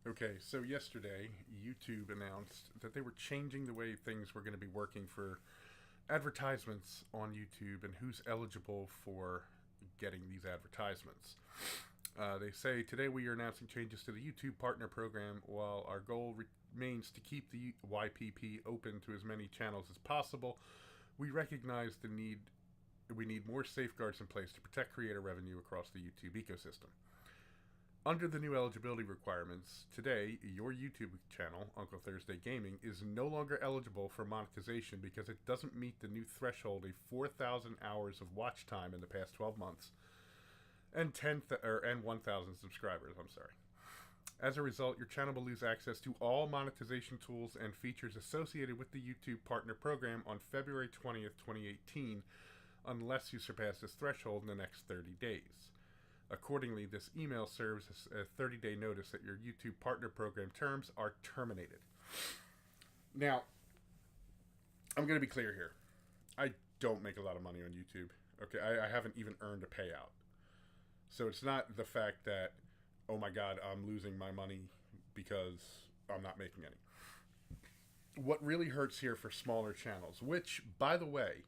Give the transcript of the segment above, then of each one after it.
Okay, so yesterday, YouTube announced that they were changing the way things were going to be working for advertisements on YouTube and who's eligible for getting these advertisements. They say today we are announcing changes to the YouTube Partner Program. While our goal remains to keep the YPP open to as many channels as possible, we recognize the need. We need more safeguards in place to protect creator revenue across the YouTube ecosystem. Under the new eligibility requirements, today, your YouTube channel, Uncle Thursday Gaming, is no longer eligible for monetization because it doesn't meet the new threshold of 4,000 hours of watch time in the past 12 months and 1,000 subscribers. I'm sorry. As a result, your channel will lose access to all monetization tools and features associated with the YouTube Partner Program on February 20th, 2018, unless you surpass this threshold in the next 30 days. Accordingly, this email serves as a 30-day notice that your YouTube Partner Program terms are terminated. Now, I'm going to be clear here. I don't make a lot of money on YouTube. Okay, I haven't even earned a payout. So it's not the fact that, oh my God, I'm losing my money because I'm not making any. What really hurts here for smaller channels, which, by the way,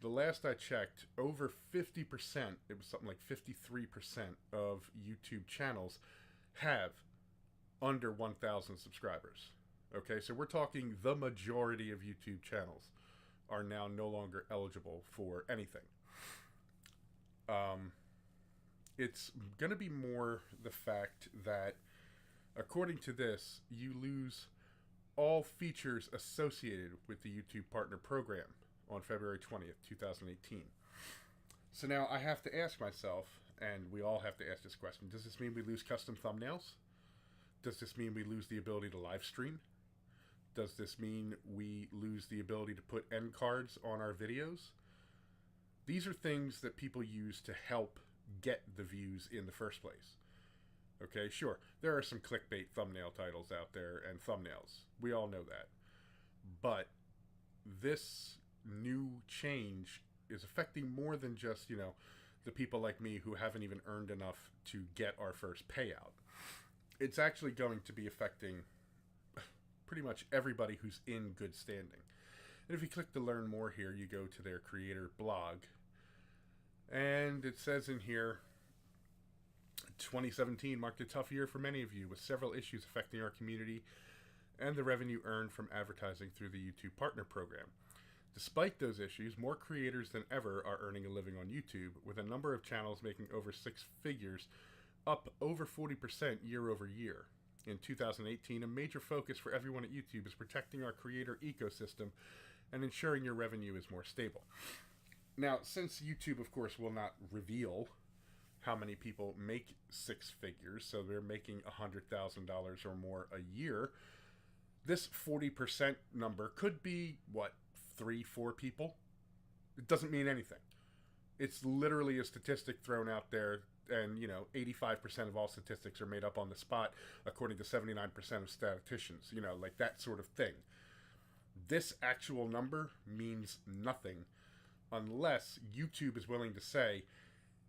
the last I checked, over 50%, it was something like 53% of YouTube channels have under 1,000 subscribers. Okay, so we're talking the majority of YouTube channels are now no longer eligible for anything. It's going to be more the fact that, according to this, you lose all features associated with the YouTube Partner Program on February 20th, 2018. So now I have to ask myself, and we all have to ask this question, does this mean we lose custom thumbnails? Does this mean we lose the ability to live stream? Does this mean we lose the ability to put end cards on our videos? These are things that people use to help get the views in the first place. Okay, sure, there are some clickbait thumbnail titles out there and thumbnails. We all know that. But this new change is affecting more than just, the people like me who haven't even earned enough to get our first payout. It's actually going to be affecting pretty much everybody who's in good standing. And if you click to learn more here, you go to their creator blog. And it says in here, 2017 marked a tough year for many of you, with several issues affecting our community and the revenue earned from advertising through the YouTube Partner Program. Despite those issues, more creators than ever are earning a living on YouTube, with a number of channels making over six figures, up over 40% year over year. In 2018, a major focus for everyone at YouTube is protecting our creator ecosystem and ensuring your revenue is more stable. Now, since YouTube, of course, will not reveal how many people make six figures, so they're making $100,000 or more a year, this 40% number could be, 3-4 people? It doesn't mean anything. It's literally a statistic thrown out there, and 85% of all statistics are made up on the spot, according to 79% of statisticians, like that sort of thing. This actual number means nothing unless YouTube is willing to say,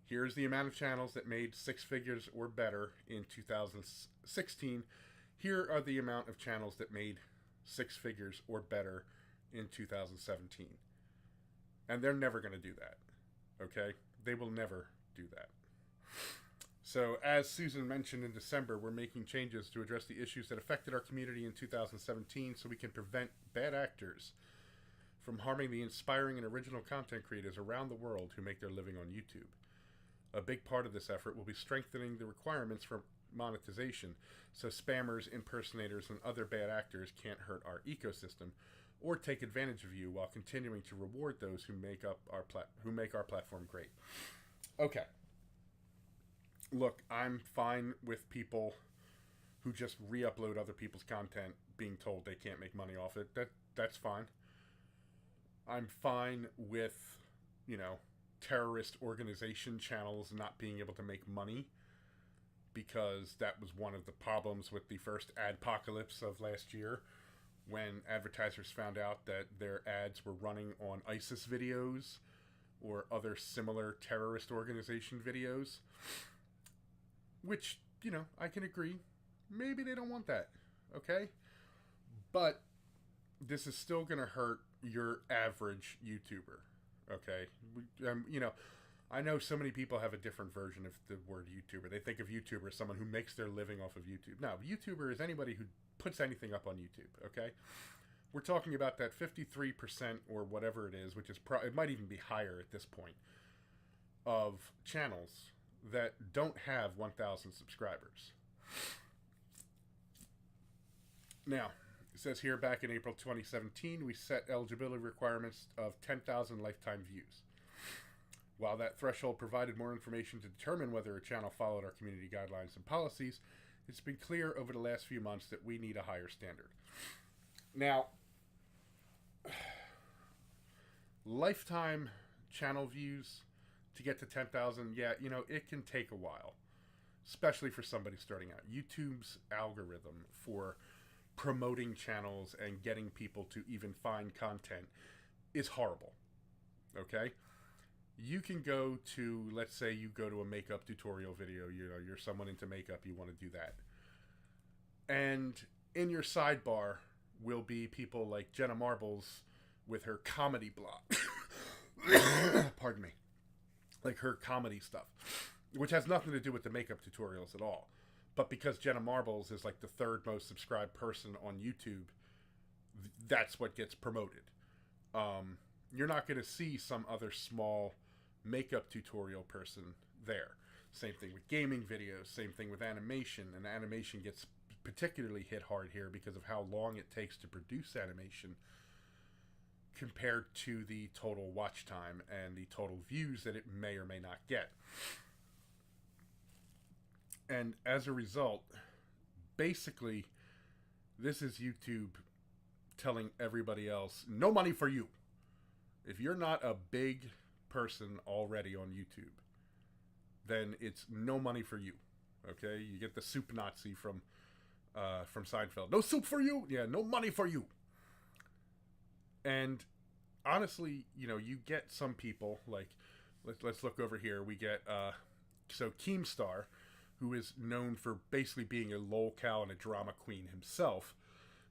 here's the amount of channels that made six figures or better in 2016. Here are the amount of channels that made six figures or better in 2017. And they're never going to do that. Okay? They will never do that. So, as Susan mentioned in December, we're making changes to address the issues that affected our community in 2017 so we can prevent bad actors from harming the inspiring and original content creators around the world who make their living on YouTube. A big part of this effort will be strengthening the requirements for monetization so spammers, impersonators, and other bad actors can't hurt our ecosystem or take advantage of you while continuing to reward those who make our platform great. Okay. Look, I'm fine with people who just re-upload other people's content being told they can't make money off it. That's fine. I'm fine with, terrorist organization channels not being able to make money, because that was one of the problems with the first adpocalypse of last year, when advertisers found out that their ads were running on ISIS videos or other similar terrorist organization videos, which, I can agree. maybe they don't want that. Okay? But this is still going to hurt your average YouTuber. Okay? I know so many people have a different version of the word YouTuber. They think of YouTuber as someone who makes their living off of YouTube. No, YouTuber is anybody who puts anything up on YouTube, okay? We're talking about that 53% or whatever it is, which is it might even be higher at this point, of channels that don't have 1,000 subscribers. Now, it says here back in April 2017, we set eligibility requirements of 10,000 lifetime views. While that threshold provided more information to determine whether a channel followed our community guidelines and policies, it's been clear over the last few months that we need a higher standard. Now, lifetime channel views to get to 10,000, yeah, it can take a while, especially for somebody starting out. YouTube's algorithm for promoting channels and getting people to even find content is horrible, okay? You can go to, let's say you go to a makeup tutorial video, you're someone into makeup, you want to do that. And in your sidebar will be people like Jenna Marbles with her comedy blog. Pardon me. Like her comedy stuff, which has nothing to do with the makeup tutorials at all. But because Jenna Marbles is like the third most subscribed person on YouTube, that's what gets promoted. You're not going to see some other small makeup tutorial person there. Same thing with gaming videos, same thing with animation, and animation gets particularly hit hard here because of how long it takes to produce animation compared to the total watch time and the total views that it may or may not get. And as a result, basically, this is YouTube telling everybody else, no money for you. If you're not a big person already on YouTube, then it's no money for you. Okay? You get the soup Nazi from Seinfeld. No soup for you? Yeah, no money for you. And honestly, you get some people, like, let's look over here. We get, Keemstar, who is known for basically being a lolcow and a drama queen himself.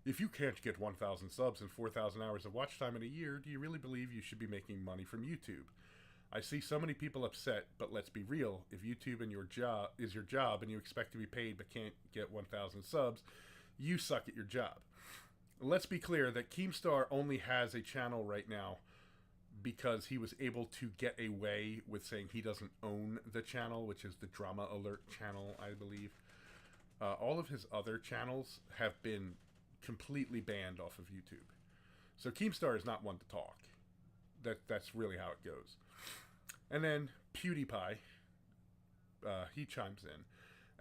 If you can't get 1,000 subs and 4,000 hours of watch time in a year, do you really believe you should be making money from YouTube? I see so many people upset, but let's be real. If YouTube is your job and you expect to be paid but can't get 1,000 subs, you suck at your job. Let's be clear that Keemstar only has a channel right now because he was able to get away with saying he doesn't own the channel, which is the Drama Alert channel, I believe. All of his other channels have been completely banned off of YouTube. So Keemstar is not one to talk. That's really how it goes. And then PewDiePie, he chimes in.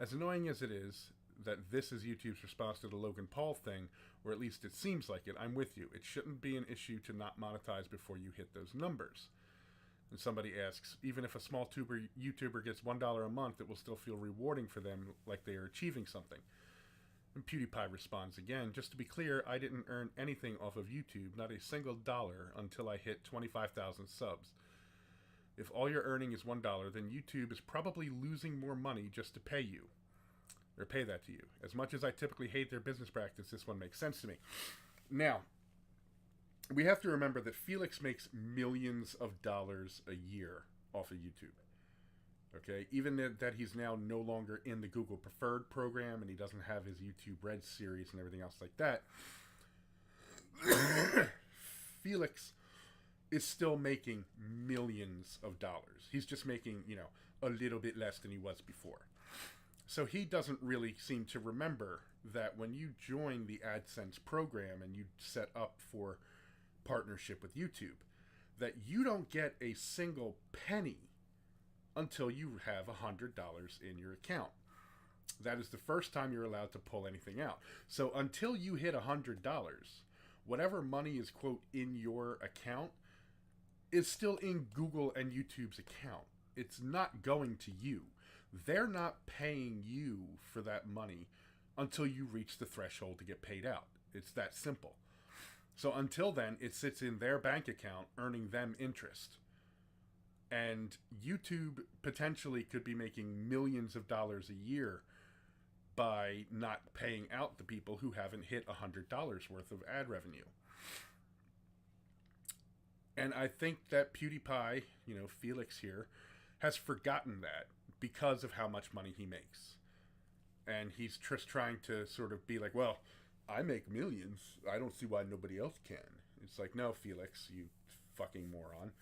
As annoying as it is that this is YouTube's response to the Logan Paul thing, or at least it seems like it, I'm with you. It shouldn't be an issue to not monetize before you hit those numbers. And somebody asks, even if a small YouTuber gets $1 a month, it will still feel rewarding for them, like they are achieving something. And PewDiePie responds again, just to be clear, I didn't earn anything off of YouTube, not a single dollar, until I hit 25,000 subs. If all you're earning is $1, then YouTube is probably losing more money just to pay you. Or pay that to you. As much as I typically hate their business practice, this one makes sense to me. Now, we have to remember that Felix makes millions of dollars a year off of YouTube. Okay? Even that he's now no longer in the Google Preferred program and he doesn't have his YouTube Red series and everything else like that. Felix is still making millions of dollars. He's just making, a little bit less than he was before. So he doesn't really seem to remember that when you join the AdSense program and you set up for partnership with YouTube, that you don't get a single penny until you have $100 in your account. That is the first time you're allowed to pull anything out. So until you hit $100, whatever money is, quote, in your account is still in Google and YouTube's account. It's not going to you. They're not paying you for that money until you reach the threshold to get paid out. It's that simple. So until then, it sits in their bank account, earning them interest. And YouTube potentially could be making millions of dollars a year by not paying out the people who haven't hit $100 worth of ad revenue. And I think that PewDiePie, Felix here, has forgotten that because of how much money he makes. And he's just trying to sort of be like, well, I make millions. I don't see why nobody else can. It's like, no, Felix, you fucking moron.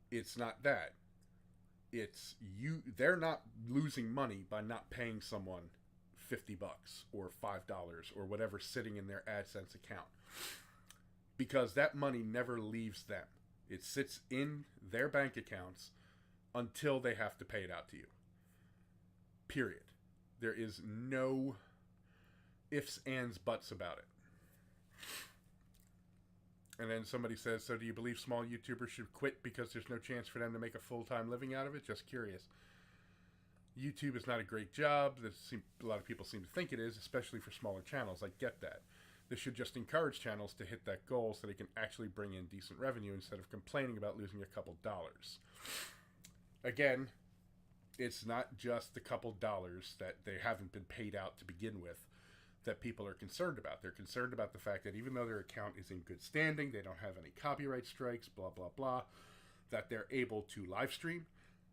It's not that. It's you. They're not losing money by not paying someone $50 or $5 or whatever sitting in their AdSense account, because that money never leaves them. It sits in their bank accounts until they have to pay it out to you. Period. There is no ifs, ands, buts about it. And then somebody says, so do you believe small YouTubers should quit because there's no chance for them to make a full-time living out of it? Just curious. YouTube is not a great job. A lot of people seem to think it is, especially for smaller channels. I get that. This should just encourage channels to hit that goal so they can actually bring in decent revenue instead of complaining about losing a couple dollars. Again, it's not just the couple dollars that they haven't been paid out to begin with that people are concerned about. They're concerned about the fact that even though their account is in good standing, they don't have any copyright strikes, blah, blah, blah, that they're able to live stream,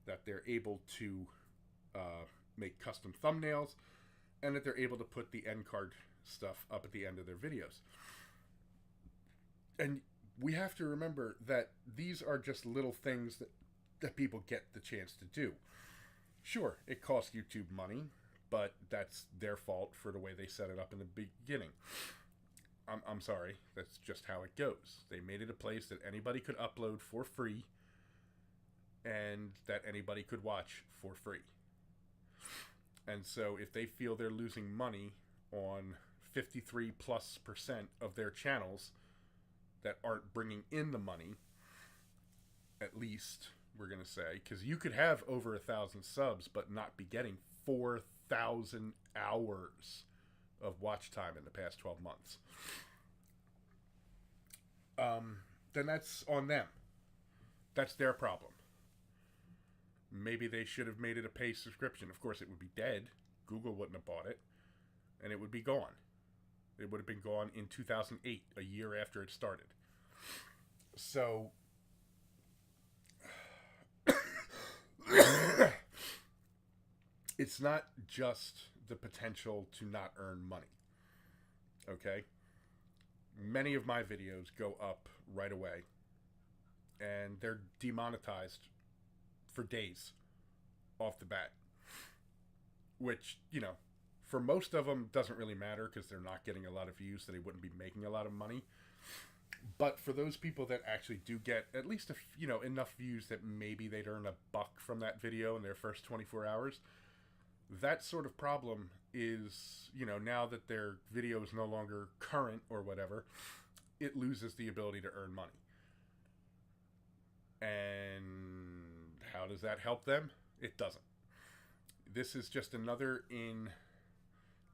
that they're able to make custom thumbnails, and that they're able to put the end card stuff up at the end of their videos. And we have to remember that these are just little things that people get the chance to do. Sure, it costs YouTube money, but that's their fault for the way they set it up in the beginning. I'm sorry, that's just how it goes. They made it a place that anybody could upload for free and that anybody could watch for free. And so if they feel they're losing money on 53+% of their channels that aren't bringing in the money, at least we're going to say, because you could have over 1,000 subs but not be getting 4,000 hours of watch time in the past 12 months. Then that's on them. That's their problem. Maybe they should have made it a paid subscription. Of course, it would be dead. Google wouldn't have bought it. And it would be gone. It would have been gone in 2008, a year after it started. So it's not just the potential to not earn money. Okay? Many of my videos go up right away, and they're demonetized for days off the bat. Which, for most of them doesn't really matter because they're not getting a lot of views, so they wouldn't be making a lot of money. But for those people that actually do get at least enough views that maybe they'd earn $1 from that video in their first 24 hours, that sort of problem is, now that their video is no longer current or whatever, it loses the ability to earn money. And how does that help them? It doesn't. This is just another in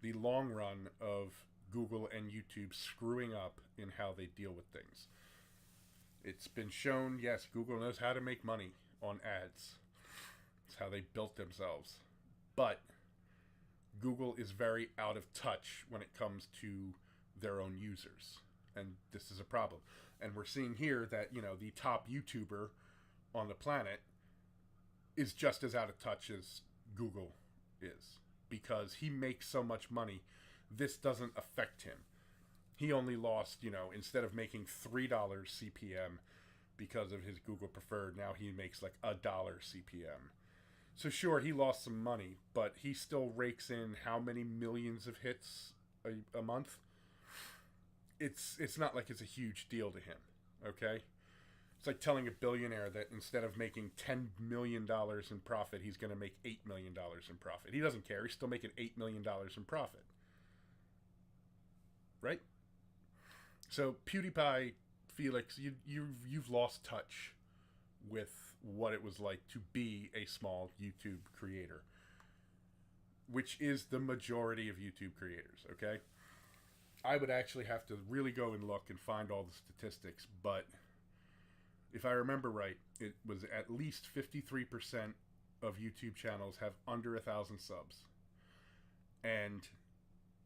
the long run of Google and YouTube screwing up in how they deal with things. It's been shown, yes, Google knows how to make money on ads. It's how they built themselves. But Google is very out of touch when it comes to their own users. And this is a problem. And we're seeing here that, the top YouTuber on the planet is just as out of touch as Google is. Because he makes so much money, this doesn't affect him. He only lost, instead of making $3 CPM because of his Google Preferred, now he makes like $1 CPM. So sure, he lost some money, but he still rakes in how many millions of hits a month? It's not like it's a huge deal to him, okay? It's like telling a billionaire that instead of making $10 million in profit, he's going to make $8 million in profit. He doesn't care. He's still making $8 million in profit. Right? So PewDiePie, Felix, you've lost touch with what it was like to be a small YouTube creator, which is the majority of YouTube creators, okay? I would actually have to really go and look and find all the statistics, but if I remember right, it was at least 53% of YouTube channels have under 1,000 subs. And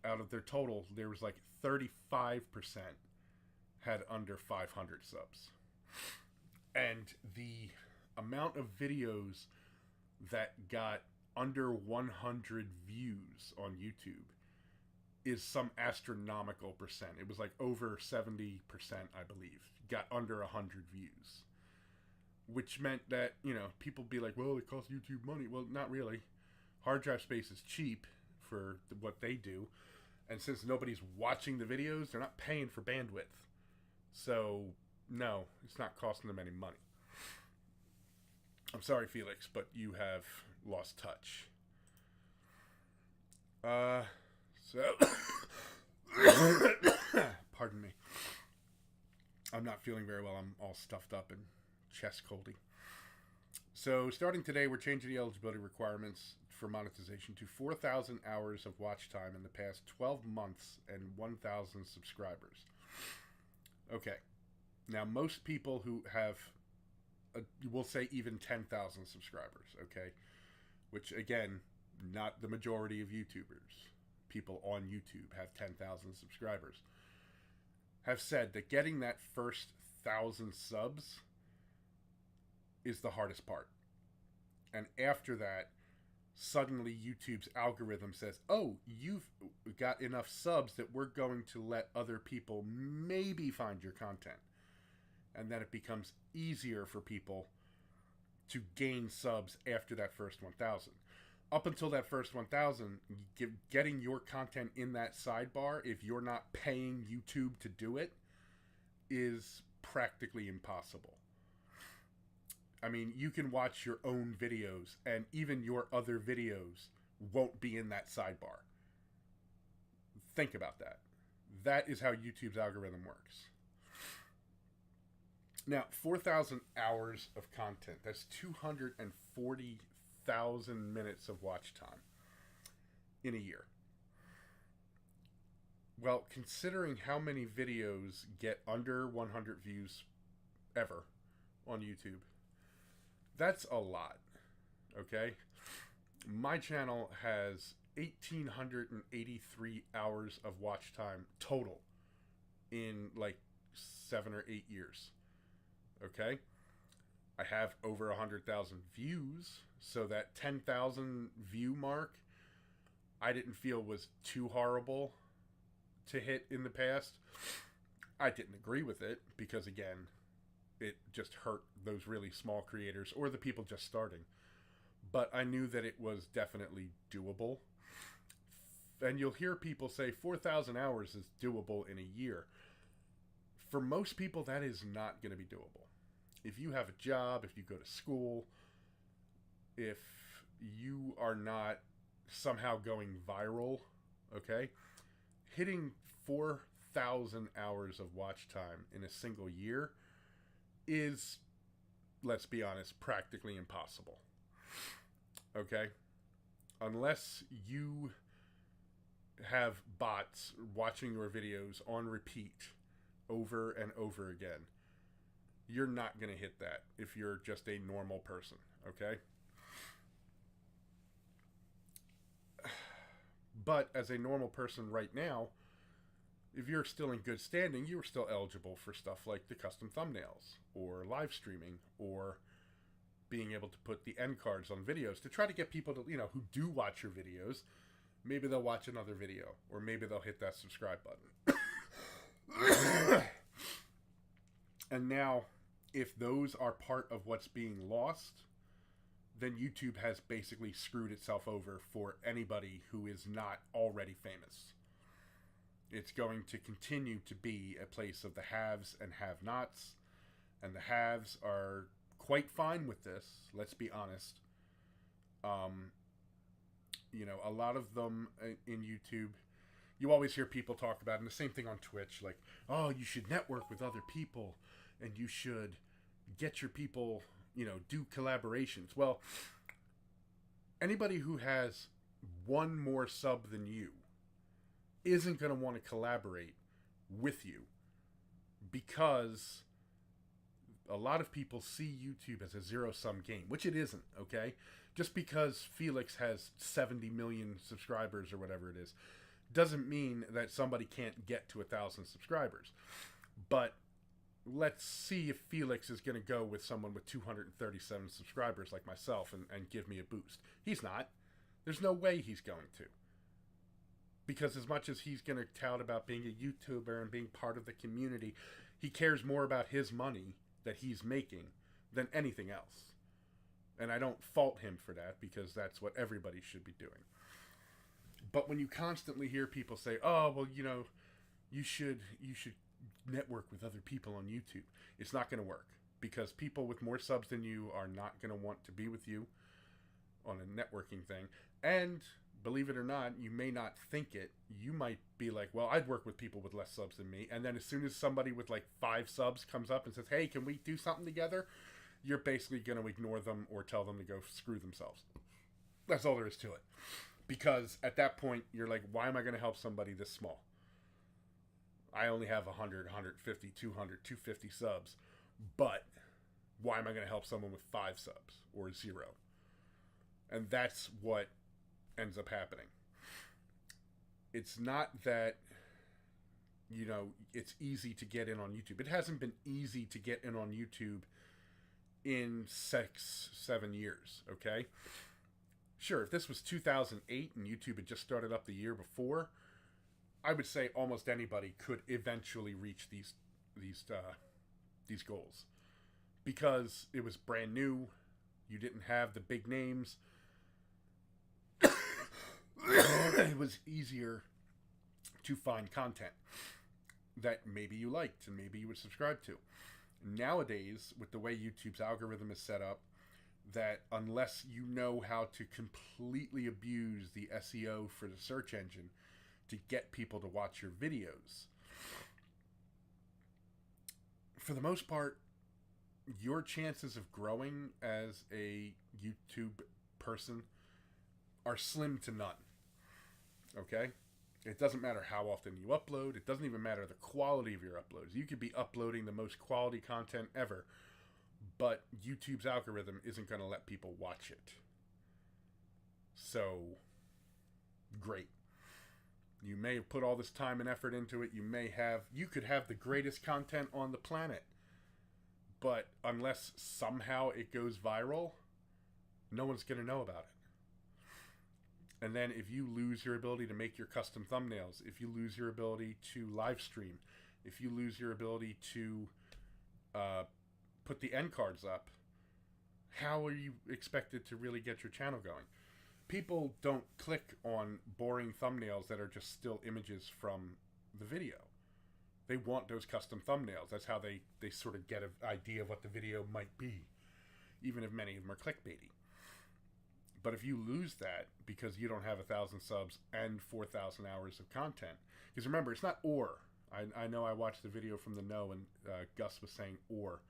out of their total, there was like 35% had under 500 subs. And the amount of videos that got under 100 views on YouTube is some astronomical percent. It was like over 70%, I believe, got under 100 views. Which meant that, people be like, well, it costs YouTube money. Well, not really. Hard drive space is cheap for what they do. And since nobody's watching the videos, they're not paying for bandwidth. So, no, it's not costing them any money. I'm sorry, Felix, but you have lost touch. Pardon me. I'm not feeling very well. I'm all stuffed up and chest coldy. So, starting today, we're changing the eligibility requirements for monetization to 4,000 hours of watch time in the past 12 months and 1,000 subscribers. Okay. Now, most people who have, we'll say even 10,000 subscribers, okay? Which, again, not the majority of YouTubers. People on YouTube have 10,000 subscribers. Have said that getting that first 1,000 subs is the hardest part. And after that, suddenly YouTube's algorithm says, oh, you've got enough subs that we're going to let other people maybe find your content. And then it becomes easier for people to gain subs after that first 1,000. Up until that first 1,000, getting your content in that sidebar, if you're not paying YouTube to do it, is practically impossible. I mean, you can watch your own videos, and even your other videos won't be in that sidebar. Think about that. That is how YouTube's algorithm works. Now, 4,000 hours of content. That's 240,000 minutes of watch time in a year. Well, considering how many videos get under 100 views ever on YouTube, that's a lot, okay? My channel has 1,883 hours of watch time total in like 7 or 8 years, okay? I have over 100,000 views, so that 10,000 view mark I didn't feel was too horrible to hit in the past. I didn't agree with it because, again, it just hurt those really small creators or the people just starting. But I knew that it was definitely doable. And you'll hear people say 4,000 hours is doable in a year. For most people, that is not going to be doable. If you have a job, if you go to school, if you are not somehow going viral, okay, hitting 4,000 hours of watch time in a single year is, let's be honest, practically impossible. Okay? Unless you have bots watching your videos on repeat over and over again, you're not going to hit that if you're just a normal person. Okay? But as a normal person right now, if you're still in good standing, you're still eligible for stuff like the custom thumbnails or live streaming or being able to put the end cards on videos to try to get people to, who do watch your videos, maybe they'll watch another video or maybe they'll hit that subscribe button. And now, if those are part of what's being lost, then YouTube has basically screwed itself over for anybody who is not already famous. It's going to continue to be a place of the haves and have-nots. And the haves are quite fine with this, let's be honest. A lot of them in YouTube, you always hear people talk about, and the same thing on Twitch, like, oh, you should network with other people, and you should get your people, do collaborations. Well, anybody who has one more sub than you isn't going to want to collaborate with you because A lot of people see YouTube as a zero-sum game, which it isn't, okay? Just because Felix has 70 million subscribers or whatever it is, doesn't mean that somebody can't get to 1,000 subscribers. But let's see if Felix is going to go with someone with 237 subscribers like myself and give me a boost. He's not. There's no way he's going to. Because as much as he's going to tout about being a YouTuber and being part of the community, he cares more about his money that he's making than anything else. And I don't fault him for that, because that's what everybody should be doing. But when you constantly hear people say, oh, well, you know, you should network with other people on YouTube, it's not going to work, because people with more subs than you are not going to want to be with you on a networking thing. And believe it or not, you may not think it. You might be like, well, I'd work with people with less subs than me. And then as soon as somebody with like 5 subs comes up and says, hey, can we do something together? You're basically going to ignore them or tell them to go screw themselves. That's all there is to it. Because at that point, you're like, why am I going to help somebody this small? I only have 100, 150, 200, 250 subs. But why am I going to help someone with 5 subs or 0? And that's what ends up happening. It's not that, you know, it's easy to get in on YouTube. It hasn't been easy to get in on YouTube in 6-7 years, okay? Sure, if this was 2008 and YouTube had just started up the year before, I would say almost anybody could eventually reach these goals, because it was brand new. You didn't have the big names. It was easier to find content that maybe you liked and maybe you would subscribe to. Nowadays, with the way YouTube's algorithm is set up, that unless you know how to completely abuse the SEO for the search engine to get people to watch your videos, for the most part, your chances of growing as a YouTube person are slim to none. Okay? It doesn't matter how often you upload. It doesn't even matter the quality of your uploads. You could be uploading the most quality content ever, but YouTube's algorithm isn't going to let people watch it. So, great. You may have put all this time and effort into it. You could have the greatest content on the planet, but unless somehow it goes viral, no one's going to know about it. And then if you lose your ability to make your custom thumbnails, if you lose your ability to live stream, if you lose your ability to put the end cards up, how are you expected to really get your channel going? People don't click on boring thumbnails that are just still images from the video. They want those custom thumbnails. That's how they sort of get an idea of what the video might be, even if many of them are clickbaity. But if you lose that because you don't have 1,000 subs and 4,000 hours of content, because remember, it's not or. I know I watched the video from the Know, and Gus was saying or.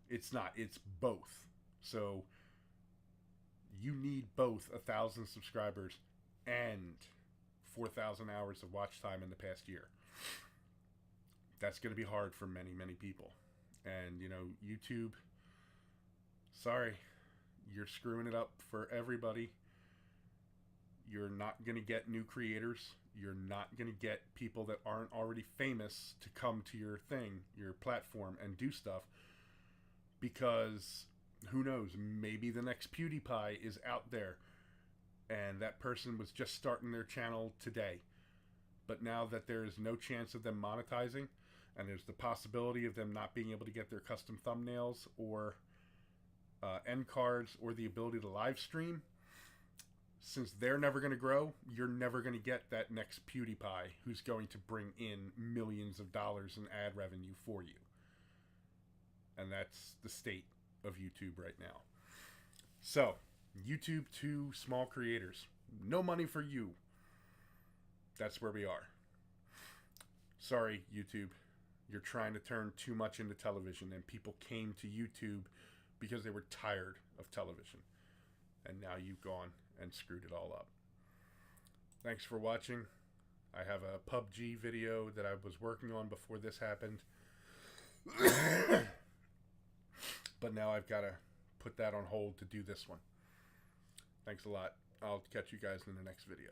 It's not. It's both. So you need both 1,000 subscribers and 4,000 hours of watch time in the past year. That's going to be hard for many, many people. And, you know, YouTube, sorry, you're screwing it up for everybody. You're not going to get new creators. You're not going to get people that aren't already famous to come to your thing, your platform, and do stuff. Because, who knows, maybe the next PewDiePie is out there, and that person was just starting their channel today. But now that there is no chance of them monetizing, and there's the possibility of them not being able to get their custom thumbnails or end cards or the ability to live stream, since they're never going to grow, you're never going to get that next PewDiePie who's going to bring in millions of dollars in ad revenue for you. And that's the state of YouTube right now. So, YouTube to small creators. No money for you. That's where we are. Sorry, YouTube. You're trying to turn too much into television, and people came to YouTube because they were tired of television. And now you've gone and screwed it all up. Thanks for watching. I have a PUBG video that I was working on before this happened. but now I've got to put that on hold to do this one. Thanks a lot. I'll catch you guys in the next video.